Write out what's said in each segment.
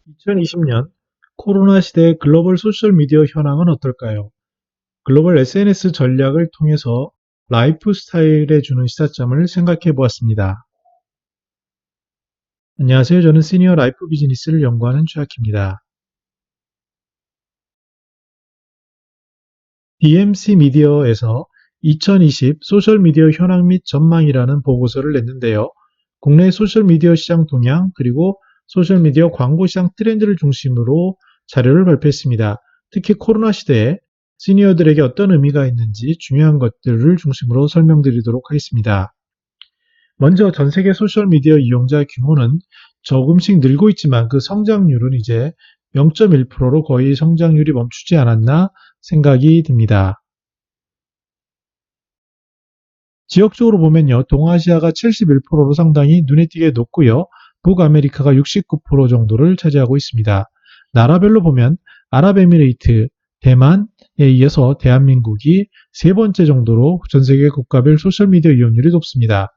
2020년 코로나 시대의 글로벌 소셜미디어 현황은 어떨까요? 글로벌 SNS 전략을 통해서 라이프 스타일에 주는 시사점을 생각해 보았습니다. 안녕하세요. 저는 시니어 라이프 비즈니스를 연구하는 최학입니다. DMC 미디어에서 2020 소셜미디어 현황 및 전망이라는 보고서를 냈는데요. 국내 소셜미디어 시장 동향 그리고 소셜미디어 광고 시장 트렌드를 중심으로 자료를 발표했습니다. 특히 코로나 시대에 시니어들에게 어떤 의미가 있는지 중요한 것들을 중심으로 설명드리도록 하겠습니다. 먼저 전 세계 소셜미디어 이용자 규모는 조금씩 늘고 있지만 그 성장률은 이제 0.1%로 거의 성장률이 멈추지 않았나 생각이 듭니다. 지역적으로 보면요. 동아시아가 71%로 상당히 눈에 띄게 높고요. 북아메리카가 69% 정도를 차지하고 있습니다. 나라별로 보면 아랍에미레이트, 대만에 이어서 대한민국이 세 번째 정도로 전 세계 국가별 소셜미디어 이용률이 높습니다.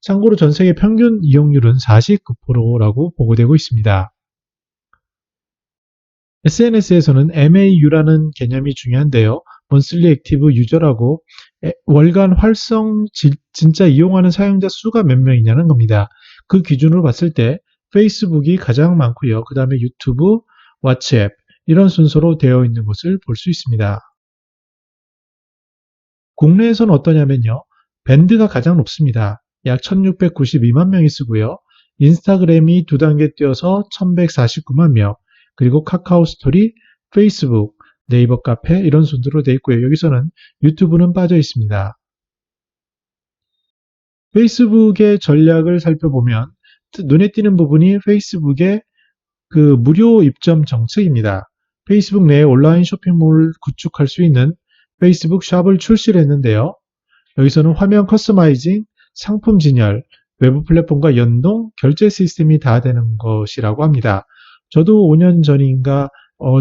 참고로 전 세계 평균 이용률은 49%라고 보고되고 있습니다. SNS에서는 MAU라는 개념이 중요한데요. monthly active user라고 월간 활성 진짜 이용하는 사용자 수가 몇 명이냐는 겁니다. 그 기준으로 봤을 때 페이스북이 가장 많고요. 그 다음에 유튜브, 왓츠앱 이런 순서로 되어 있는 것을 볼 수 있습니다. 국내에서는 어떠냐면요. 밴드가 가장 높습니다. 약 1692만 명이 쓰고요. 인스타그램이 두 단계 뛰어서 1149만 명, 그리고 카카오 스토리, 페이스북, 네이버 카페 이런 순서로 되어 있고요. 여기서는 유튜브는 빠져 있습니다. 페이스북의 전략을 살펴보면 눈에 띄는 부분이 페이스북의 그 무료 입점 정책입니다. 페이스북 내 온라인 쇼핑몰을 구축할 수 있는 페이스북 샵을 출시를 했는데요. 여기서는 화면 커스터마이징, 상품 진열, 외부 플랫폼과 연동, 결제 시스템이 다 되는 것이라고 합니다. 저도 5년 전인가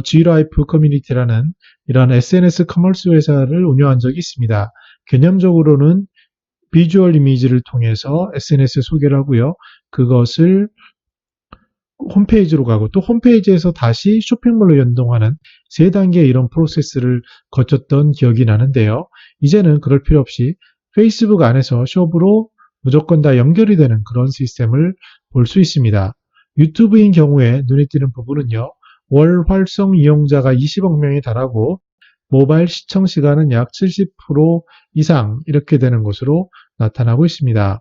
G라이프 커뮤니티라는 이런 SNS 커머스 회사를 운영한 적이 있습니다. 개념적으로는 비주얼 이미지를 통해서 SNS에 소개를 하고요. 그것을 홈페이지로 가고 또 홈페이지에서 다시 쇼핑몰로 연동하는 세 단계의 이런 프로세스를 거쳤던 기억이 나는데요. 이제는 그럴 필요 없이 페이스북 안에서 숍으로 무조건 다 연결이 되는 그런 시스템을 볼 수 있습니다. 유튜브인 경우에 눈에 띄는 부분은요. 월 활성 이용자가 20억 명에 달하고 모바일 시청 시간은 약 70% 이상 이렇게 되는 것으로 나타나고 있습니다.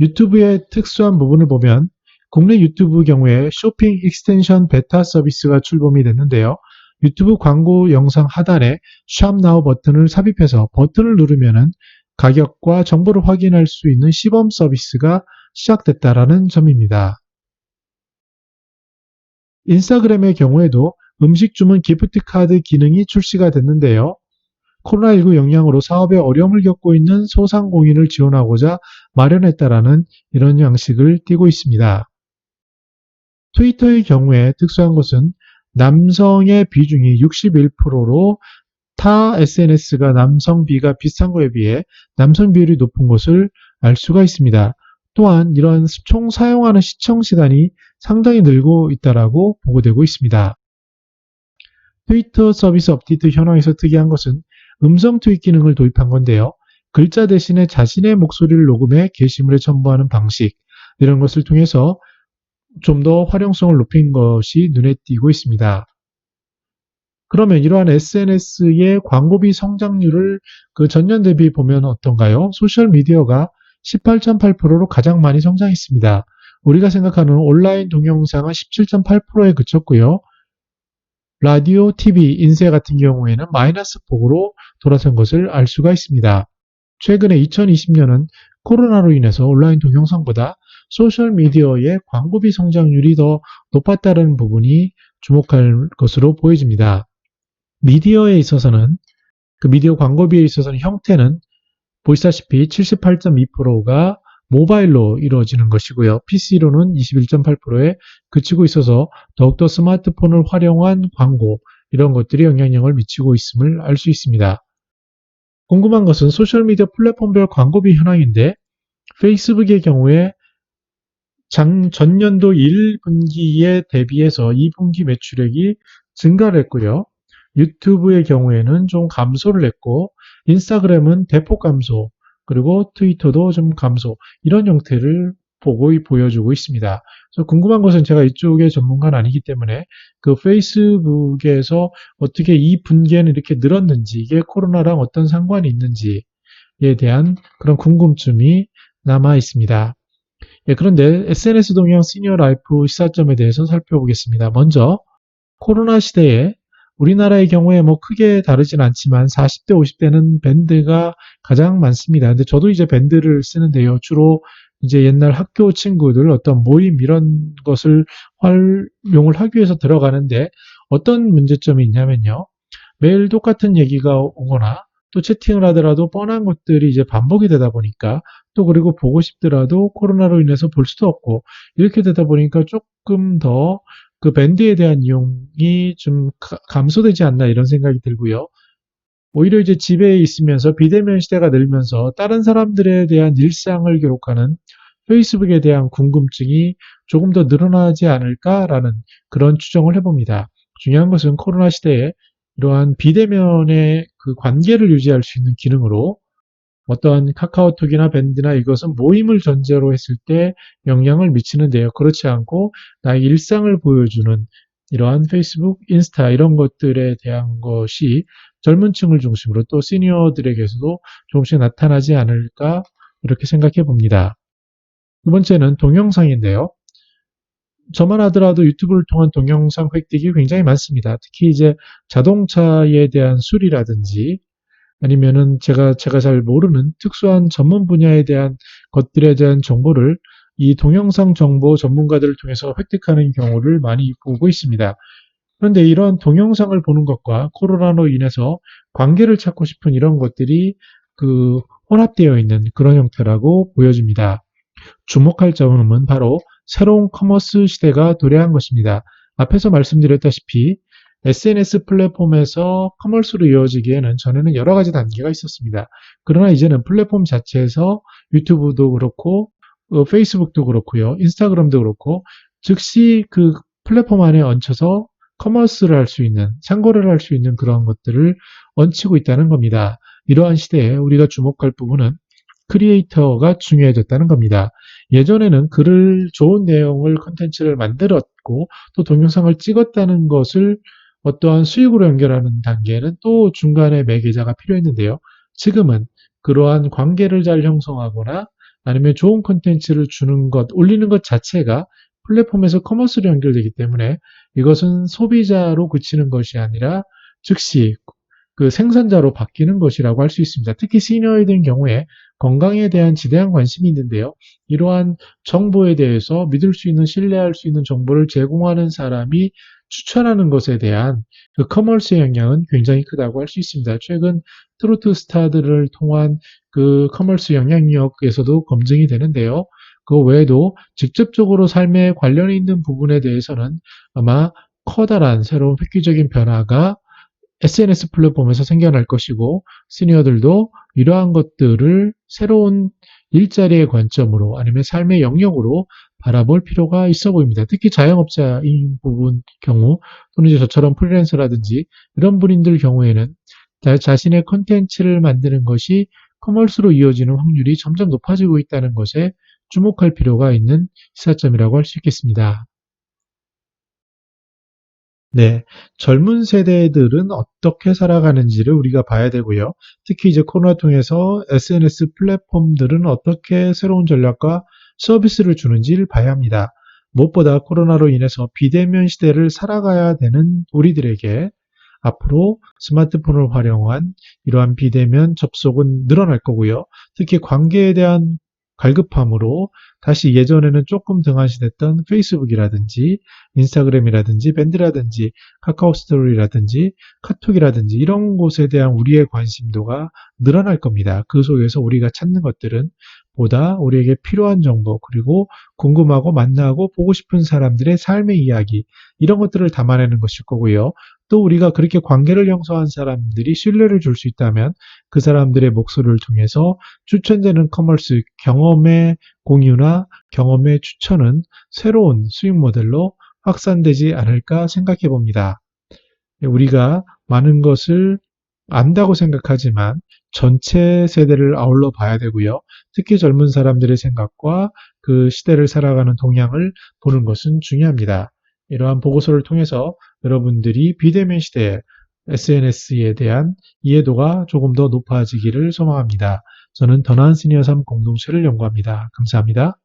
유튜브의 특수한 부분을 보면 국내 유튜브 경우에 쇼핑 익스텐션 베타 서비스가 출범이 됐는데요. 유튜브 광고 영상 하단에 Shop Now 버튼을 삽입해서 버튼을 누르면 가격과 정보를 확인할 수 있는 시범 서비스가 시작됐다라는 점입니다. 인스타그램의 경우에도 음식 주문 기프트 카드 기능이 출시가 됐는데요. 코로나19 영향으로 사업에 어려움을 겪고 있는 소상공인을 지원하고자 마련했다라는 이런 양식을 띠고 있습니다. 트위터의 경우에 특수한 것은 남성의 비중이 61%로 타 SNS가 남성 비가 비슷한 거에 비해 남성 비율이 높은 것을 알 수가 있습니다. 또한 이러한 총 사용하는 시청 시간이 상당히 늘고 있다라고 보고되고 있습니다. 트위터 서비스 업데이트 현황에서 특이한 것은 음성 트윗 기능을 도입한 건데요. 글자 대신에 자신의 목소리를 녹음해 게시물에 첨부하는 방식 이런 것을 통해서 좀 더 활용성을 높인 것이 눈에 띄고 있습니다. 그러면 이러한 SNS의 광고비 성장률을 그 전년 대비 보면 어떤가요? 소셜미디어가 18.8%로 가장 많이 성장했습니다. 우리가 생각하는 온라인 동영상은 17.8%에 그쳤고요. 라디오, TV, 인쇄 같은 경우에는 마이너스 폭으로 돌아선 것을 알 수가 있습니다. 최근에 2020년은 코로나로 인해서 온라인 동영상보다 소셜미디어의 광고비 성장률이 더 높았다는 부분이 주목할 것으로 보여집니다. 미디어에 있어서는 그 미디어 광고비에 있어서는 형태는 보시다시피 78.2%가 모바일로 이루어지는 것이고요. PC로는 21.8%에 그치고 있어서 더욱더 스마트폰을 활용한 광고 이런 것들이 영향력을 미치고 있음을 알 수 있습니다. 궁금한 것은 소셜미디어 플랫폼별 광고비 현황인데 페이스북의 경우에 전년도 1분기에 대비해서 2분기 매출액이 증가를 했고요. 유튜브의 경우에는 좀 감소를 했고, 인스타그램은 대폭 감소, 그리고 트위터도 좀 감소, 이런 형태를 보여주고 있습니다. 그래서 궁금한 것은 제가 이쪽의 전문가는 아니기 때문에 그 페이스북에서 어떻게 이 분기에는 이렇게 늘었는지, 이게 코로나랑 어떤 상관이 있는지에 대한 그런 궁금증이 남아 있습니다. 예, 그런데 SNS 동향 시니어 라이프 시사점에 대해서 살펴보겠습니다. 먼저 코로나 시대에 우리나라의 경우에 뭐 크게 다르진 않지만 40대, 50대는 밴드가 가장 많습니다. 근데 저도 이제 밴드를 쓰는데요. 주로 이제 옛날 학교 친구들 어떤 모임 이런 것을 활용을 하기 위해서 들어가는데 어떤 문제점이 있냐면요. 매일 똑같은 얘기가 오거나 또 채팅을 하더라도 뻔한 것들이 이제 반복이 되다 보니까 또 그리고 보고 싶더라도 코로나로 인해서 볼 수도 없고 이렇게 되다 보니까 조금 더 그 밴드에 대한 이용이 좀 감소되지 않나 이런 생각이 들고요. 오히려 이제 집에 있으면서 비대면 시대가 늘면서 다른 사람들에 대한 일상을 기록하는 페이스북에 대한 궁금증이 조금 더 늘어나지 않을까라는 그런 추정을 해봅니다. 중요한 것은 코로나 시대에 이러한 비대면의 그 관계를 유지할 수 있는 기능으로 어떤 카카오톡이나 밴드나 이것은 모임을 전제로 했을 때 영향을 미치는데요. 그렇지 않고 나의 일상을 보여주는 이러한 페이스북, 인스타 이런 것들에 대한 것이 젊은 층을 중심으로 또 시니어들에게서도 조금씩 나타나지 않을까 이렇게 생각해 봅니다. 두 번째는 동영상인데요. 저만 하더라도 유튜브를 통한 동영상 획득이 굉장히 많습니다. 특히 이제 자동차에 대한 수리라든지 아니면은 제가 잘 모르는 특수한 전문 분야에 대한 것들에 대한 정보를 이 동영상 정보 전문가들을 통해서 획득하는 경우를 많이 보고 있습니다. 그런데 이런 동영상을 보는 것과 코로나로 인해서 관계를 찾고 싶은 이런 것들이 그 혼합되어 있는 그런 형태라고 보여집니다. 주목할 점은 바로 새로운 커머스 시대가 도래한 것입니다. 앞에서 말씀드렸다시피 SNS 플랫폼에서 커머스로 이어지기에는 전에는 여러 가지 단계가 있었습니다. 그러나 이제는 플랫폼 자체에서 유튜브도 그렇고 페이스북도 그렇고요. 인스타그램도 그렇고 즉시 그 플랫폼 안에 얹혀서 커머스를 할 수 있는, 상거래를 할 수 있는 그런 것들을 얹히고 있다는 겁니다. 이러한 시대에 우리가 주목할 부분은 크리에이터가 중요해졌다는 겁니다. 예전에는 글을 좋은 내용을 컨텐츠를 만들었고 또 동영상을 찍었다는 것을 어떠한 수익으로 연결하는 단계는 또 중간에 매개자가 필요했는데요. 지금은 그러한 관계를 잘 형성하거나 아니면 좋은 컨텐츠를 주는 것, 올리는 것 자체가 플랫폼에서 커머스로 연결되기 때문에 이것은 소비자로 그치는 것이 아니라 즉시 그 생산자로 바뀌는 것이라고 할 수 있습니다. 특히 시니어에 경우에 건강에 대한 지대한 관심이 있는데요. 이러한 정보에 대해서 믿을 수 있는, 신뢰할 수 있는 정보를 제공하는 사람이 추천하는 것에 대한 그 커머스의 영향은 굉장히 크다고 할 수 있습니다. 최근 트로트 스타들을 통한 그 커머스 영향력에서도 검증이 되는데요. 그 외에도 직접적으로 삶에 관련이 있는 부분에 대해서는 아마 커다란 새로운 획기적인 변화가 SNS 플랫폼에서 생겨날 것이고 시니어들도 이러한 것들을 새로운 일자리의 관점으로 아니면 삶의 영역으로 바라볼 필요가 있어 보입니다. 특히 자영업자인 부분 경우 또는 이제 저처럼 프리랜서라든지 이런 분들 경우에는 자신의 컨텐츠를 만드는 것이 커머스로 이어지는 확률이 점점 높아지고 있다는 것에 주목할 필요가 있는 시사점이라고 할 수 있겠습니다. 네, 젊은 세대들은 어떻게 살아가는지를 우리가 봐야 되고요. 특히 이제 코로나 통해서 SNS 플랫폼들은 어떻게 새로운 전략과 서비스를 주는지를 봐야 합니다. 무엇보다 코로나로 인해서 비대면 시대를 살아가야 되는 우리들에게 앞으로 스마트폰을 활용한 이러한 비대면 접속은 늘어날 거고요. 특히 관계에 대한 갈급함으로 다시 예전에는 조금 등한시됐던 페이스북이라든지 인스타그램이라든지 밴드라든지 카카오 스토리라든지 카톡이라든지 이런 곳에 대한 우리의 관심도가 늘어날 겁니다. 그 속에서 우리가 찾는 것들은 보다 우리에게 필요한 정보, 그리고 궁금하고 만나고 보고 싶은 사람들의 삶의 이야기, 이런 것들을 담아내는 것일 거고요. 또 우리가 그렇게 관계를 형성한 사람들이 신뢰를 줄 수 있다면 그 사람들의 목소리를 통해서 추천되는 커머스 경험의 공유나 경험의 추천은 새로운 수익 모델로 확산되지 않을까 생각해 봅니다. 우리가 많은 것을 안다고 생각하지만 전체 세대를 아울러 봐야 되고요. 특히 젊은 사람들의 생각과 그 시대를 살아가는 동향을 보는 것은 중요합니다. 이러한 보고서를 통해서 여러분들이 비대면 시대에 SNS에 대한 이해도가 조금 더 높아지기를 소망합니다. 저는 더나은 시니어 3 공동체를 연구합니다. 감사합니다.